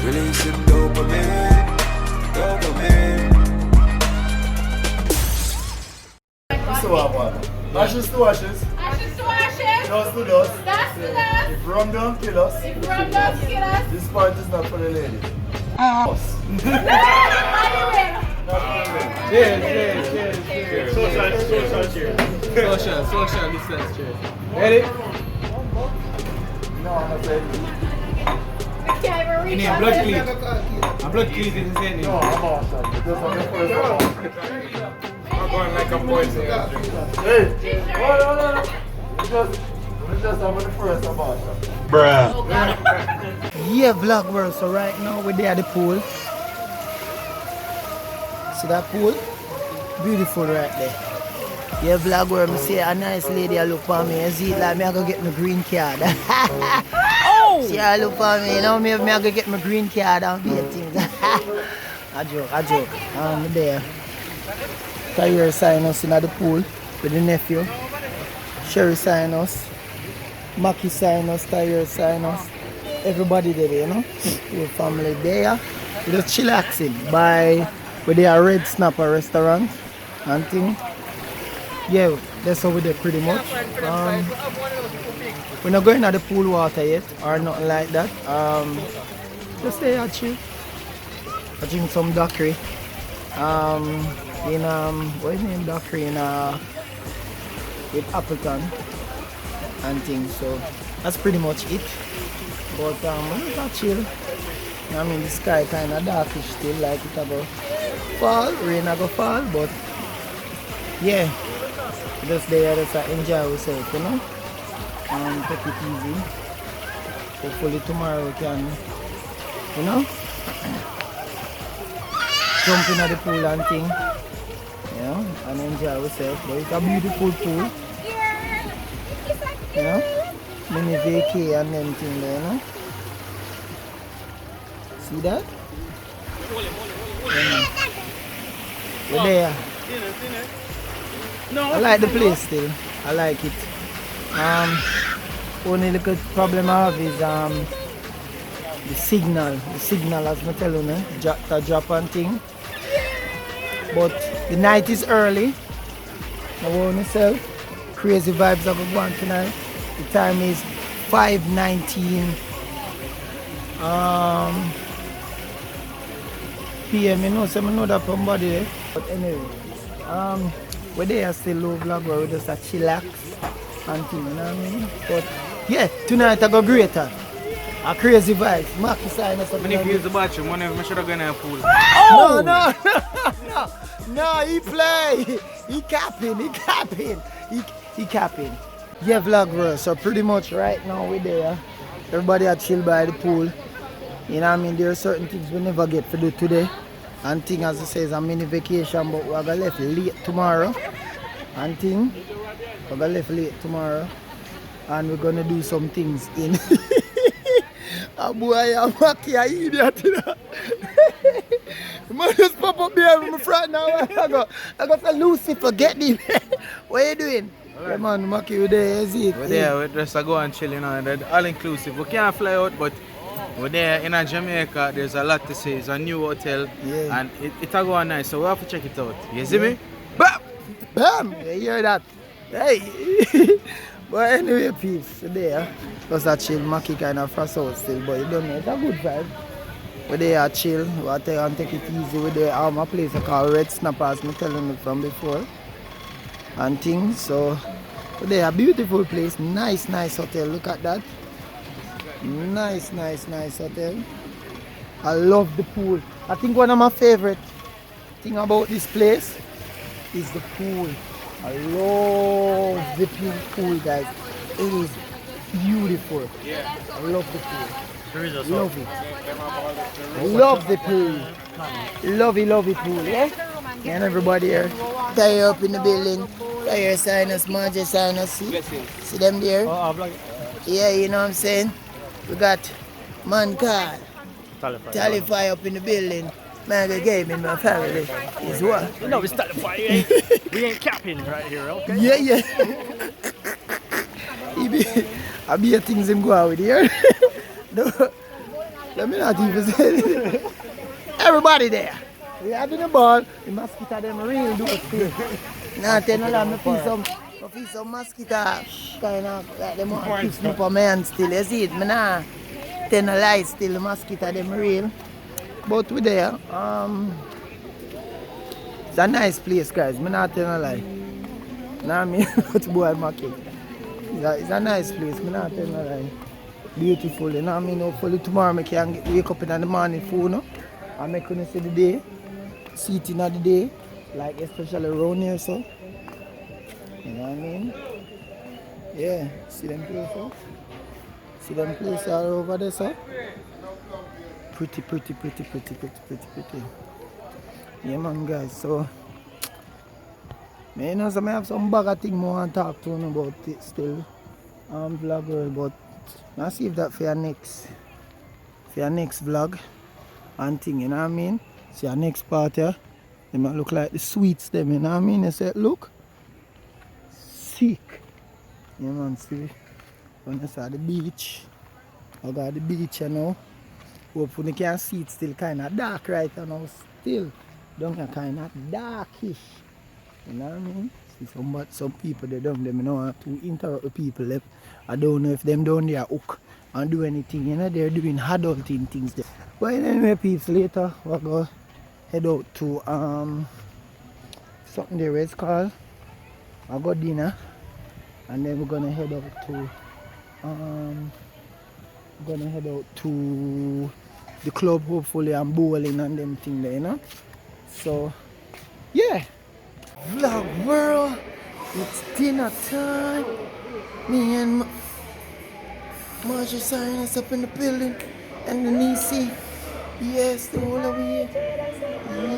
Releasing dopamine. Ashes to ashes. Ashes to ashes. Dust to dust. Dust to dust. If rum don't kill us, If rum don't kill us. this part is not for the ladies. Us. Cheers. Social cheers. Social distance cheers. Ready? No, I'm not ready. In here, blood clean. Blood clean is insane. No, I'm not. Just on the first one. I'm going like a poison. Hey, no. We just have the first abortion. Yeah, vlog world. So right now we're there at the pool. See that pool? Beautiful right there. Yeah, vlog world. I see a nice lady I look for me. You see it like me I go get my green card. Oh! See I look for me, you know me I go get my green card and be things. I joke. There. Tyre sign us in the pool with the nephew. Sherry sign us. Maki sign us, Tyre sign us. Everybody there, you know. Your family there. We're just chillaxing by where they are Red Snapper restaurant and thing. Yeah, that's how we did pretty much. We're not going at the pool water yet or nothing like that. Just stay at chill. I drink some daiquiri. What is the name daiquiri with Appleton and things. So that's pretty much it. But we're not chill. I mean the sky kinda darkish still, like it go fall, rain go fall, but yeah. Just there just enjoy ourselves, you know. Take it easy. Hopefully tomorrow we can, you know, jump in the pool and thing. You know, and enjoy ourselves. But it's a beautiful pool. You know? Mini vacay and everything there, you know? See that? Yeah. We're there. I like the place still. I like it. Only little problem I have is the signal. The signal, as I tell you, drop and thing. But the night is early. I want myself. Crazy vibes are going on tonight. The time is 5:19 PM. You know, so I know that somebody there. But anyway, we're there still low vlog where we just a chillax and thing, you know what I mean? But yeah, tonight I go greater. A crazy vibes. Maki sign us up. When you use the bathroom, one of them should have gone in a pool. Oh! No, he play. He capping. Yeah, vlog bro. So pretty much right now we're there. Everybody are chill by the pool. You know what I mean? There are certain things we never get to do today. And thing, as I say, is a mini vacation, but we're gonna left late tomorrow. And thing, we're gonna left late tomorrow. And we're gonna do some things in. A boy, I'm Maki, an idiot, you know. Man just pop up there in my front now. I got to Lucifer, get him. What are you doing? Yeah, man, Maki, you there, is it? We're there, we're just go and chill, you know, and all inclusive. We can't fly out, but we're there in Jamaica. There's a lot to see. It's a new hotel, yeah. And it's a go nice, so we have to check it out. You see me? Bam! Bam! You hear that? Hey! But anyway, peace. There, just a chill, Maki kind of frost out still, but you don't know, it's a good vibe. We're there chill, we'll take it easy. We're there at a place called Red Snapper, as I'm telling you from before. And things, so we're there, a beautiful place, nice hotel, look at that. Nice hotel. I love the pool. I think one of my favorite thing about this place is the pool. I love the pool, guys. It is beautiful. Yeah. I love the pool. Love it. Love the pool. Lovey pool, yeah? And everybody here. Tie up in the building. Tie sinus, Margie sinus. See them there? Yeah, you know what I'm saying? We got man card. Talify up in the building. Man, the game in my family is what? No, it's Talify. We ain't capping right here, okay? Yeah. He be I be things him go out with here. No, let me not even say it. Everybody there. We having the ball. The mosquito them real do it. Nah, tell no lie, me feel some mosquito kind of like them want to piss me up on my hand still. You see it? Me nah tell no lie still the mosquito them real. But we there. It's a nice place, guys. Me not tell no lie. Nah, me but boy market. It's a nice place. Me not tell no lie. Beautiful, you know what I mean? Hopefully tomorrow I can wake up in the morning food, no? And I can see the day, see it in the day, like especially around here, so. You know what I mean? Yeah, see them places? See them places all over there, so? Pretty. Yeah, man, guys, so. You know, so I have some bag of things I want to talk to you about it still. Vlogger, but I'll save that for your next vlog and thing, you know what I mean? See your next part here, they might look like the sweets them, you know what I mean? They say, look, sick. Yeah man, see, when I saw the beach, I got the beach you know. Hopefully you can see it still kind of dark right now, still down here kind of darkish, you know what I mean? See some people they don't them, you know, have to interact with people left. I don't know if them down there hook and do anything, you know, they're doing adulting things there. But anyway, peeps, later we're going to head out to something there it's called. I got dinner and then we're gonna head out to the club hopefully and bowling and them thing there, you know. So yeah. Vlog world, it's dinner time. Me and Marjorie signing us up in the building, and the Nisi. Yes, the whole of it.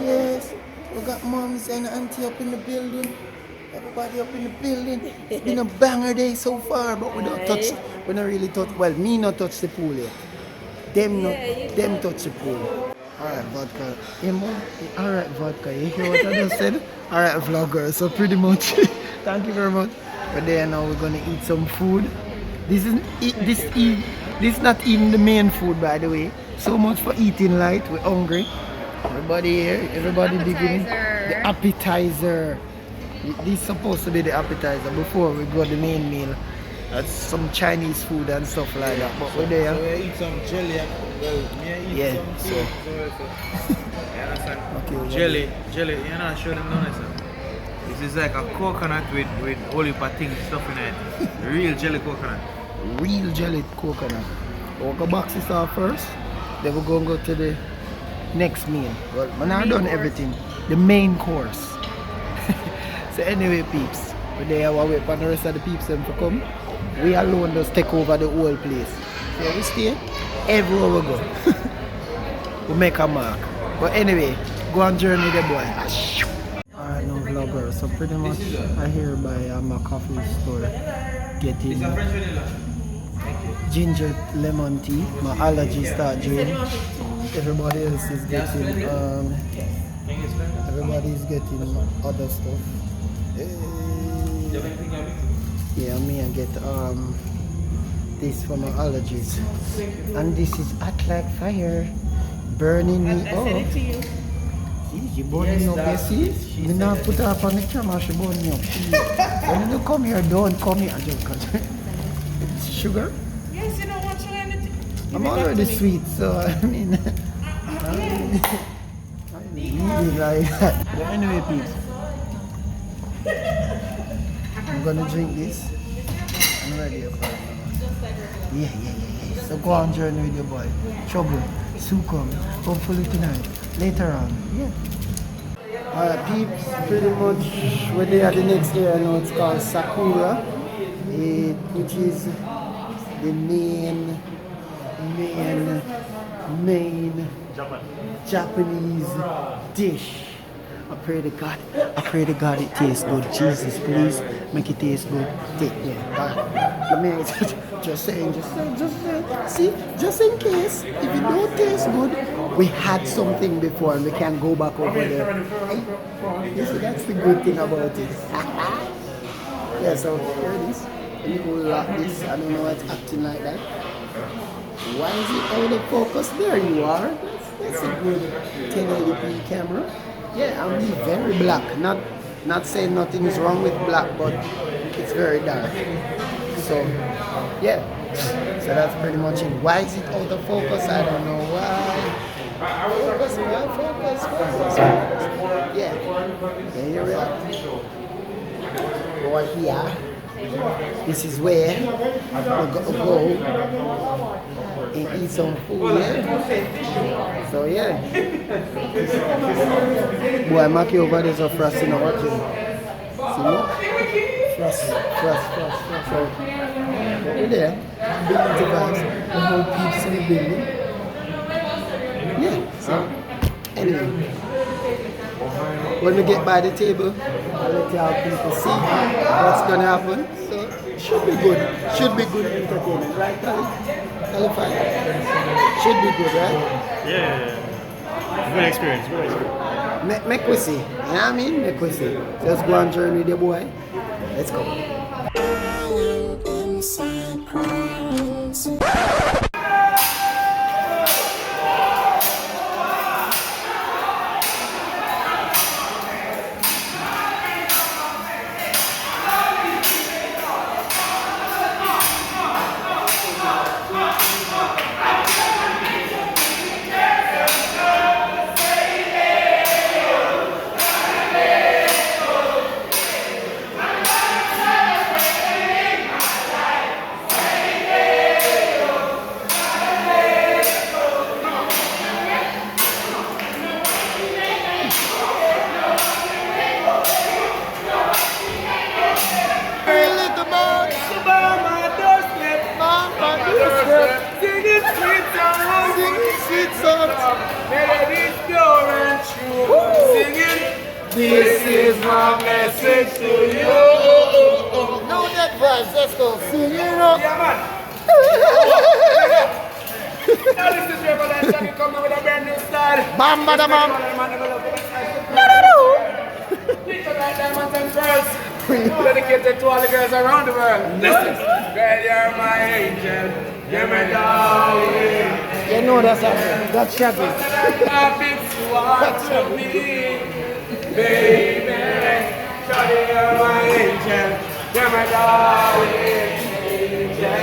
Yes, we got moms and auntie up in the building. Everybody up in the building. It's been a banger day so far, but we don't really touch. Well, me not touch the pool yet. Them touch the pool. Alright, vodka. Alright, vodka. You hear what I just said? Alright, vlogger. So pretty much, thank you very much. But there now we're gonna eat some food. This is not even the main food, by the way. So much for eating light. We're hungry. Everybody here, everybody digging the appetizer. This is supposed to be the appetizer before we go to the main meal. That's some Chinese food and stuff like that. But we're there. So we eat some jelly. Yeah. So. You understand? Okay, Jelly, you know, show them down there. This is like a coconut with all your things stuff in it. Real jelly coconut. Real jelly coconut. We'll go box this off first. Then we're going to go to the next meal. Well, we're not done everything. The main course. So anyway, peeps. We're there while we wait for the rest of the peeps to come. We alone just take over the whole place. So we stay everywhere we go. We make a mark. But anyway, go on journey the boy. Alright, no vlogger. So pretty much I hereby am a coffee store getting ginger lemon tea. My allergies start doing. Everybody else is getting other stuff. Yeah, me I get this for my allergies. And this is hot like fire. Burning me up. See, she burning up, you see? Me now put her up on the camera, she burning up. When you come here, don't come here. It's sugar? Yes, you don't want to anything. I'm already sweet, so I mean, I really like that. But anyway, peeps, I'm gonna drink this. I'm ready for it. Yeah. So go on journey with your boy. Trouble, Sukum, hopefully tonight, later on. Yeah. Alright, peeps, pretty much we're there at the next area now. It's called Sakura, which is the main Japanese dish. I pray to God it tastes good. Jesus, please make it taste good. I mean, just saying. See, just in case, if it don't taste good, we had something before and we can go back over there. You see, that's the good thing about it. Yeah, so here it is. You go like this, I don't know why it's acting like that. Why is it out of focus? There you are. That's a good 1080p camera. Yeah, I'm very black. Not saying nothing is wrong with black, but it's very dark. So, yeah. So that's pretty much it. Why is it out of focus? I don't know why. Focus, man. Focus. Yeah. And here we are. Over here. This is where we're going to go and eat some food, yeah? So, yeah. Boy, Maki over there's a frost in our watching. See, no? Frost. So, over there, building the vibes, the whole peeps in the building. Yeah, so, anyway. When we get by the table, I'll let y'all people see what's gonna happen. So should be good. Should be good entertainment, right, Tally? Should be good, right? Yeah. Good experience. Make we see. You know what I mean? Make we see. Just go on journey with the boy. Let's go. This is my message to you. No that vibes, let's go. Sing it up. Yeah, man. Now this is your brother Johnny coming with a brand new style. Bam, bada, bam. Little like diamonds and pearls. Dedicated to all the girls around the world. Listen. Girl, you're my angel. You're my darling. You know that's Shabby. You are to me. Baby, Shawty, you're my angel, you're my darling angel.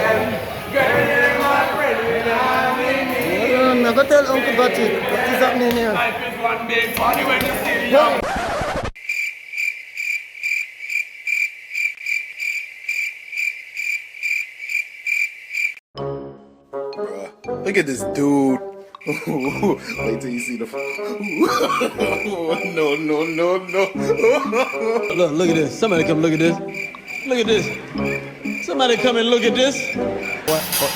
Girl, you're my friend when I'm in need. I'm going to tell Uncle Batty what is happening here. Life is one big party when you're still young. Bruh, look at this dude. Wait till you see the. No. Look at this. Somebody come look at this. Look at this. Somebody come and look at this.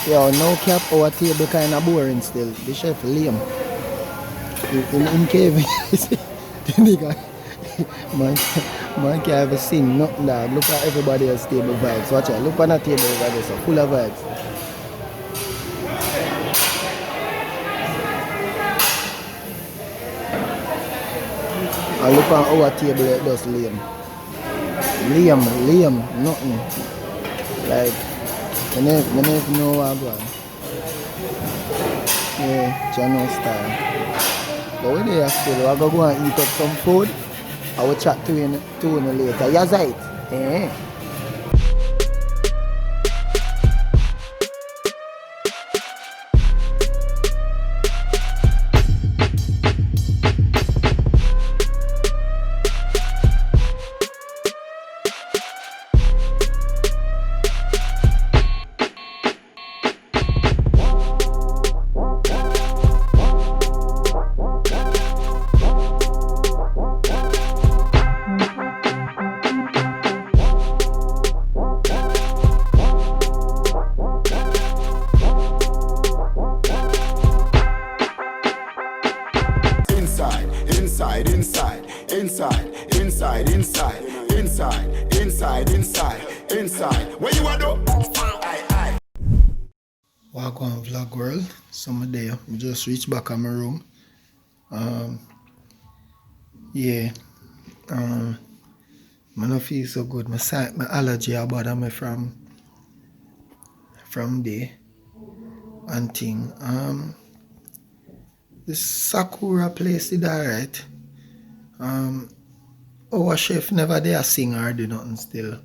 Yo, no cap, our table kind of boring still. The chef lame. In cave, the nigga, man can't even sing nothing, dog. Look at everybody else's table vibes. Watch out, look on that table over there, so full of vibes. And look on our table, it does lame. Lame, nothing. Like, I never know what I'm going. Yeah, channel style. But we're there still, we're going to go and eat up some food. I will chat to you later. Yes, right? Eh? Inside. Where you are though? Walk on vlog world. Some day. We just reached back at my room. Yeah. I don't feel so good. My allergy about me from from there and thing. This Sakura place is alright. Our chef never there sing or do nothing still.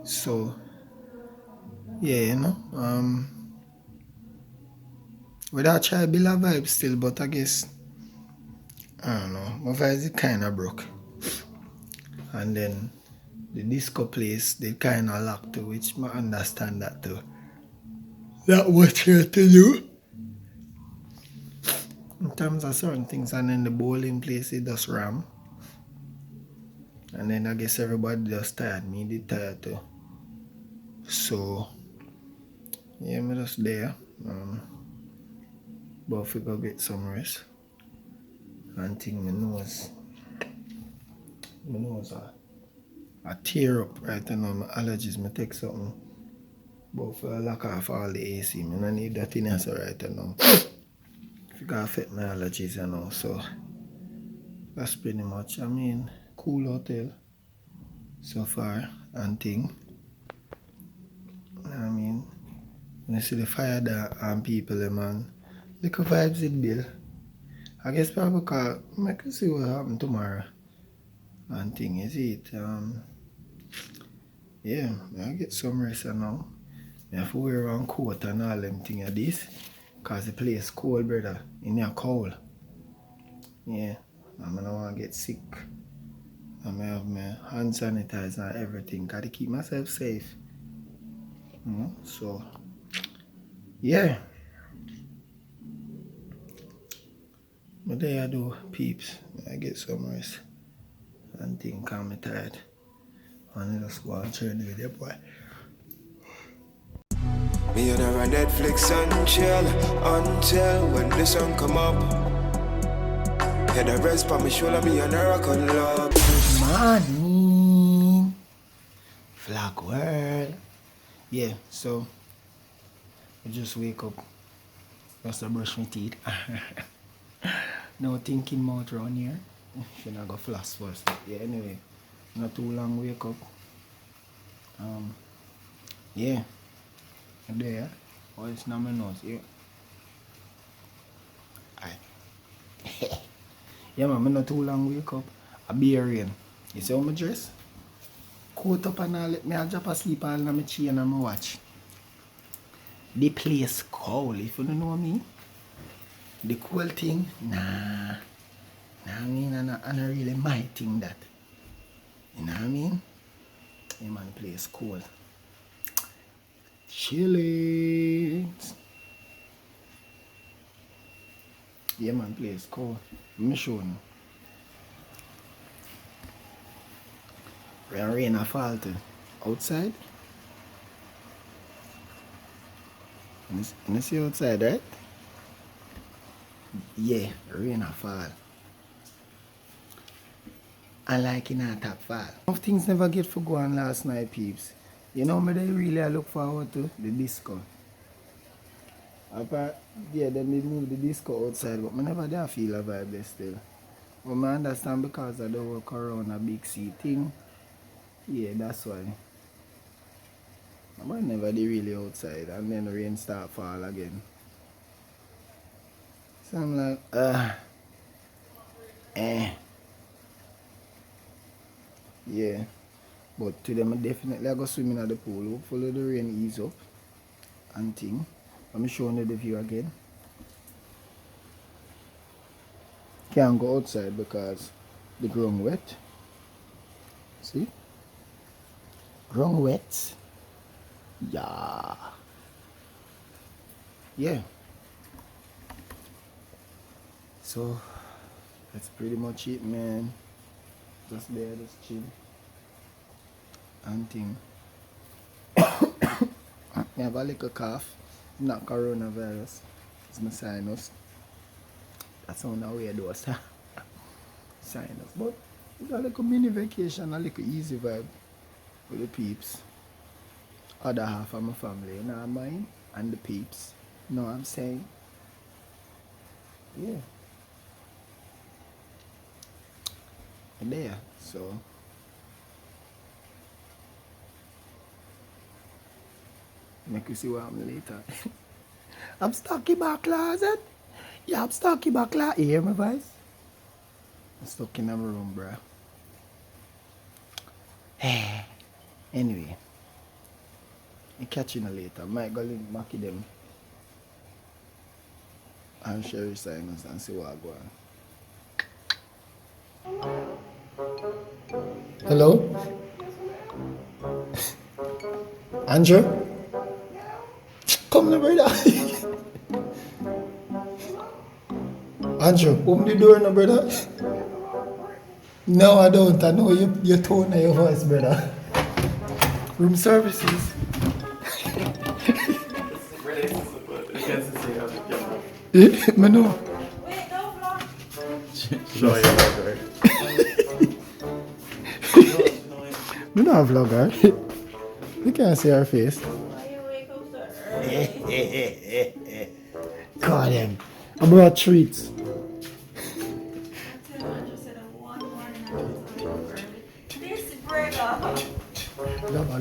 So yeah, you know. We don't try to build a vibe still, but I guess I don't know. My vibes is kinda broke. And then the disco place they kinda locked too, which I understand that too. That what here to do. In terms of certain things, and then the bowling place it just ram. And then I guess everybody just tired. Me did tired too. So yeah, me just there. But if we go get some rest and think my nose I tear up right now. My allergies, me take something. But if I lock off all the AC, I don't need that in here right now. If it can affect my allergies, you know. So that's pretty much, I mean, cool hotel so far and thing. I mean, when you see the fire there and people, man, little vibes it build. I guess probably because I can see what happen tomorrow and thing, is it? Yeah, I get some rest now. I have to wear around coat and all them thing of this. Cause the place cold, brother. In your cold. Yeah. I don't want to get sick. I have my hand sanitizer and everything. Gotta keep myself safe. So yeah. But there I do, peeps. I get some rest. And think I'm tired. And I just go and turn with your boy. Me and her on Netflix and chill until when the sun come up. Head a rest for me shoulder, me and her on love. Morning, Flag World. Yeah, so I just wake up, just to brush my teeth. No thinking mouth around here. Should not go floss first. Yeah, anyway, not too long wake up. Yeah, there. Oh, it's not my nose. Yeah. Aye. Yeah, man, I'm not too long wake up. I be a rain. You see how my dress? Coat up and all, let me drop asleep all in my chain and my watch. The place cold, if you don't know me. The cool thing, nah. I mean, I don't really my thing that. You know what I mean? Yeah, man, the place cold. Chilling. Yeah, man, place cold. Let me show you. Rain a fall too. Outside. You see outside, right? Yeah, rain a fall. I like in a top fall. Some things never get for going last night, peeps. You know me, they really look forward to the disco. Apart, yeah, then they move the disco outside, but I never did feel a vibe there still. But I understand because I don't work around a big sea thing. Yeah, that's why. I never did really outside, and then the rain start fall again. So I'm like, yeah. But today I definitely go swimming at the pool. Hopefully the rain ease up and thing. I'm showing you the view again. Can't go outside because the ground wet. See? Ground wet. Yeah. Yeah. So that's pretty much it, man. Just there, just chill. And thing. I have a little cough. It's not coronavirus. It's my sinus. That sounds weird though, sir. Sinus. But it's a little mini vacation, a little easy vibe with the peeps. Other half of my family, you know, mine and the peeps. You know what I'm saying? Yeah. There. So Make you see what I'm later. I'm stuck in my closet. Yeah, I'm stuck in my closet. You hear my voice? I'm stuck in my room, bruh. Anyway, I catch you later. Might go link Mackie them and share your signs and see what I go on. Hello? Andrew? Come now, brother. Andrew, open the door now, brother. No, I don't. I know your tone and your voice, brother. Room services. Me know. Wait, no vlog. Show your vlogger. Me not a vlogger. You can't see her face. Why you wake up so early? God damn. I brought treats. I just said one morning I was wake up early. This burger. Lava.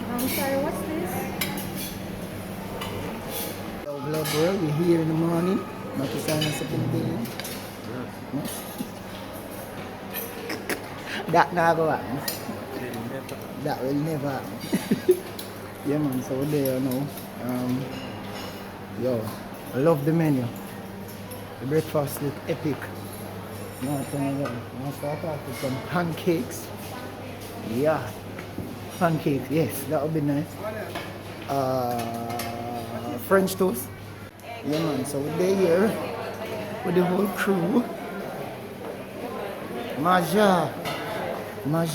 I'm sorry, what's this? So vlog girl, we're here in the morning. Not to sign us up in the building. That never happen. That will never happen. Yeah man, so we're there now. Yo, I love the menu. The breakfast look epic. Now I start off with some pancakes. Yeah. Pancakes, yes, that would be nice. French toast. Yeah man, so we're here with the whole crew. Maja. Hi.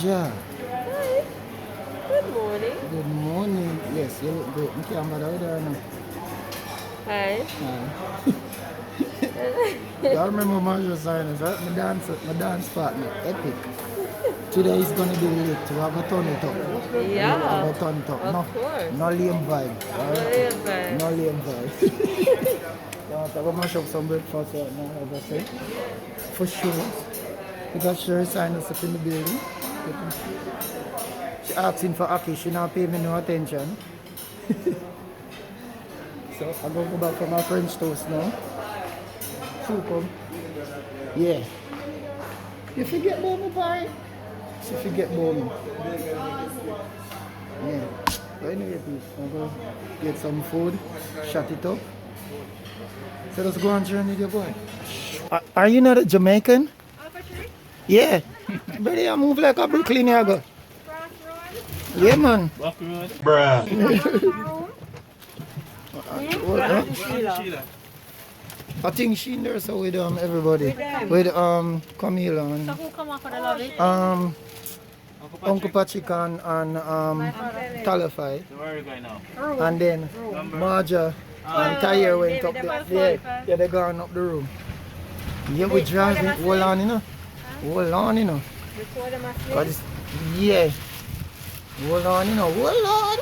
Good morning. Good morning. Yes, you look great. You can't bother with her now. Hi. Y'all remember Maja Sinus, right? My dance partner, epic. Today is gonna be lit. We have a turn it up. Yeah. We have a turn it up. Of No, course. no lame vibe. Alright? No lame vibe. So I'm gonna mash up some breakfast right now, as I said. For sure. We got Sherry Sinus up in the building. She asking for Aki, she not pay me no attention. So I'm gonna go back for my French toast now. Super. Yeah. You forget about me, pie? You forget about me. Yeah. But anyway, please, I'm gonna get some food, shut it up. So let's go on journey with your boy. Are you not a Jamaican? Yeah. Brother, I move like a Brooklyn, I go. Yeah, man. Bruh. I think she in there so with everybody. With Camille and So who come up for the lobby? Uncle Patrick and Talify. So where are you going now? And then Marja and Tyre went up there. Yeah, they're going up the room. Yeah, we driving. Hold on, you know. Hold on, you know. Before them asleep? But yeah. Hold on, you know. Hold on.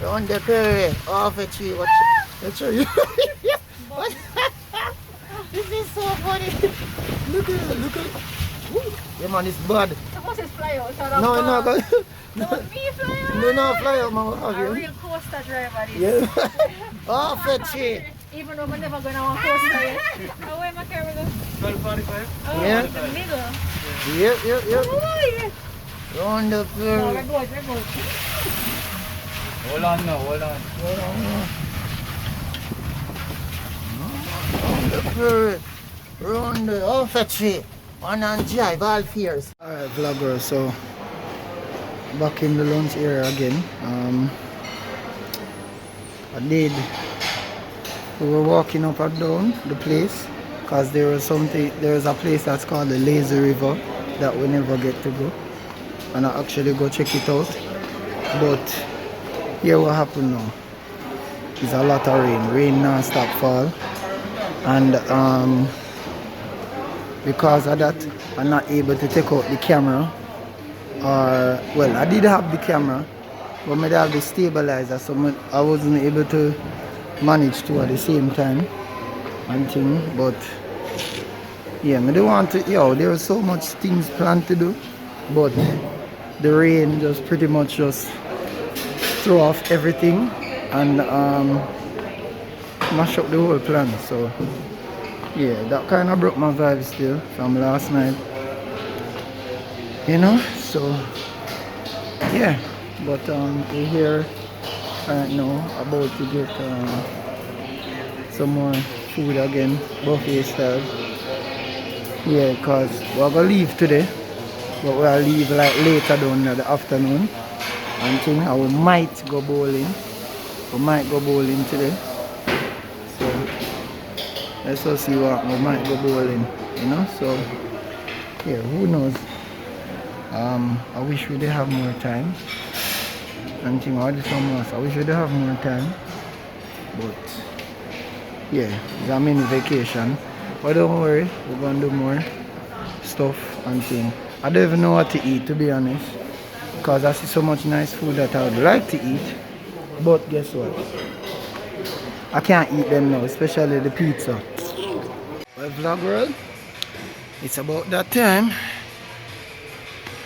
On the curry. Off a tree. Watch you. What? This is so funny. Look at it. Look at it. Woo. Yeah, man, it's bad. Suppose it's fly out. So No, no, go. Don't be fly out. No, fly out, man. A real coaster driver this. Yeah. Off a tree. Even though we're never going on coaster yet. Oh, where my camera go? 12:45. Oh, Yeah. in the middle. Yep. Oh, yeah. Round the No, curry. we're good. Hold on now, hold on. Round the off a tree. One and jive, all fears. Alright, vlogger, so back in the lunch area again. We were walking up and down the place because there was a place that's called the Lazy River that we never get to go. And I actually go check it out. But here what happened now is a lot of rain non-stop fall. And because of that, I'm not able to take out the camera or well, I did have the camera, but I did have the stabilizer, so I wasn't able to manage two at the same time and thing. But yeah, I don't want to. There are so much things planned to do, but the rain just pretty much just throw off everything and mash up the whole plan. So yeah, that kind of broke my vibe still from last night, so yeah. But we're here right now about to get some more food again, buffet style. Yeah, cause we're gonna leave today, but we'll leave like later down in the afternoon and thing, and we might go bowling. We might go bowling today. So let's just see what we might go bowling, so yeah, who knows. I wish we did have more time. And thing all this summer, I wish we did have more time. But yeah, it's a mini vacation. But don't worry, we're gonna do more stuff and thing. I don't even know what to eat, to be honest, because I see so much nice food that I would like to eat. But guess what? I can't eat them now, especially the pizza. Well, vlog world, it's about that time.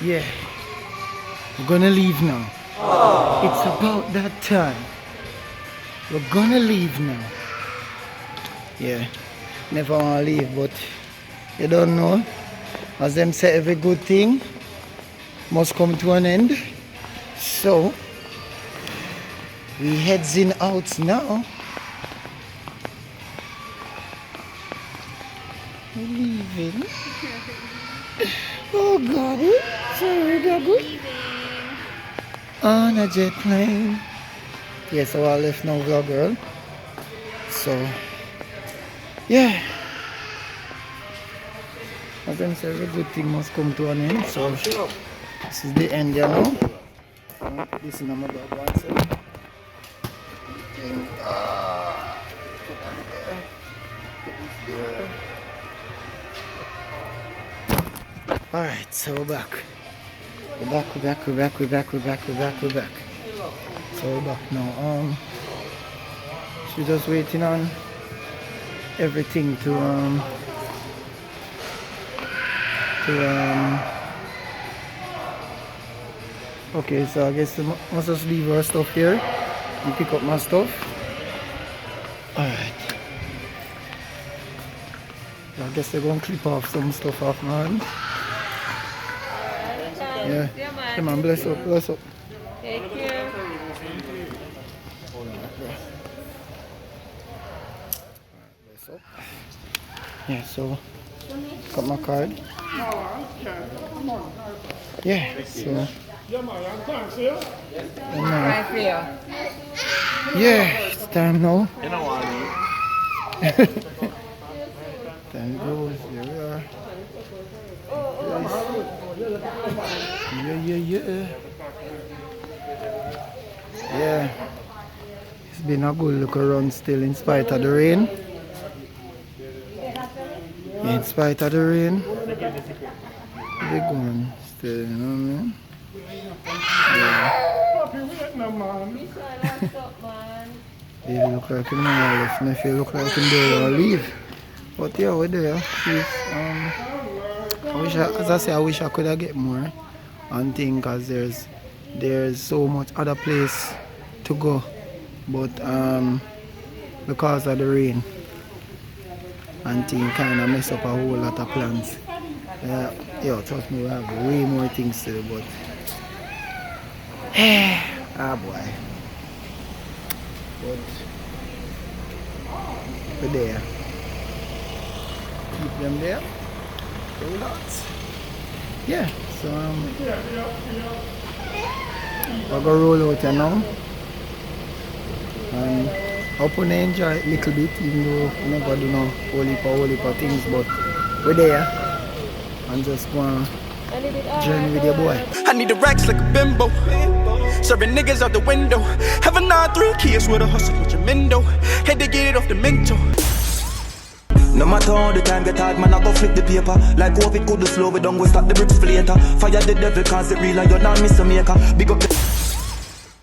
Yeah, we're gonna leave now. It's about that time. We're gonna leave now. Yeah, never wanna leave, but you don't know. As them say, every good thing must come to an end. So we heads in out now. We're leaving. Oh God, sorry, Gago. On a jet plane. Yeah, so I left now, vlog girl. So yeah, as them say, every good thing must come to an end. So this is the end, This is my dog one side. Alright, so we're back. We're back. So we're back now. She's just waiting on everything to okay, so I guess I must just leave our stuff here and pick up my stuff. Alright. So I guess they're gonna clip off some stuff off my hand. Yeah. Come on, bless up. Thank you. Yeah, so got my card. Yeah, so yeah, it's time now. Time goes, here we are. Yeah. It's been a good look around still in spite of the rain. In spite of the rain, big one still, you know what I mean? Yeah. Baby look like him now left, nephew look like him there will leave. But yeah, we're there. I wish I could have get more and thing, cause there's so much other place to go. But because of the rain and thing kind of mess up a whole lot of plans. Yeah, trust me, we have way more things to do, but boy. But we're there. Keep them there. Roll out. Yeah, so we're gonna roll out here now. And I hope you enjoy it a little bit, even though we never do no whole heap of things, but we're there and just gonna journey with your boy. I need the racks like a bimbo, serving niggas out the window. Have a 9-3 kids with a hustle with your mendo. Had to get it off the mental. No matter how the time get hard, man, I go flip the paper. Like COVID could slow it down, we stop the bricks for later. Fire the devil cause it real and you're not miss a maker. Big up the